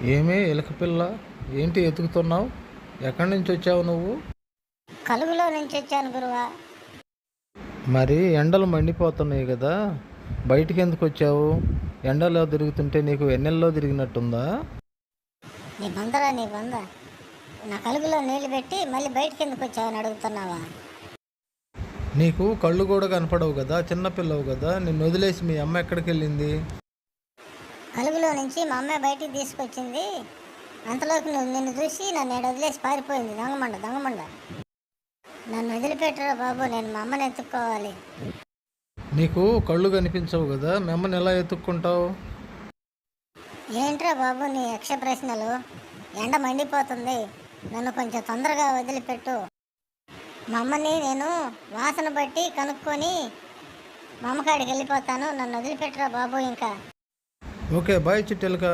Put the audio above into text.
ఏమే ఎలక పిల్ల, ఏంటి ఎతుకుతున్నావు? ఎక్కడి నుంచి వచ్చావు నువ్వు? కలుగులో నుంచి వచ్చాను గురువా. మరి ఎండలు మండిపోతున్నాయి కదా, బయటికి ఎందుకు వచ్చావు? ఎండలో తిరుగుతుంటే నీకు వెన్నెల్లో తిరిగినట్టుందా? నీ బంద. నా కలుగులో నీళ్లు పెట్టి మళ్ళీ బయటికి ఎందుకు వచ్చావని అడుగుతున్నావా? నీకు కళ్ళు కూడా కనపడవు కదా, చిన్నపిల్లవు కదా, నిన్ను వదిలేసి మీ అమ్మ ఎక్కడికి వెళ్ళింది? కలుగులో నుంచి మా అమ్మాయి బయటికి తీసుకొచ్చింది. అంతలోకి నిన్ను చూసి నన్ను వదిలేసి పారిపోయింది. దొంగమండ. నన్ను వదిలిపెట్టరా బాబు, నేను మా అమ్మని ఎత్తుక్కోవాలి. నీకు కళ్ళు కనిపించవు కదా, మీ అమ్మని ఎలా ఎత్తుక్కుంటావు? ఏంట్రా బాబు నీ యక్ష ప్రశ్నలు? ఎండ మండిపోతుంది, నన్ను కొంచెం తొందరగా వదిలిపెట్టు. మా అమ్మని నేను వాసన బట్టి కనుక్కొని మా అమ్మకాడికి వెళ్ళిపోతాను. నన్ను వదిలిపెట్టరా బాబు ఇంకా. Okay bye చిట్టెలక.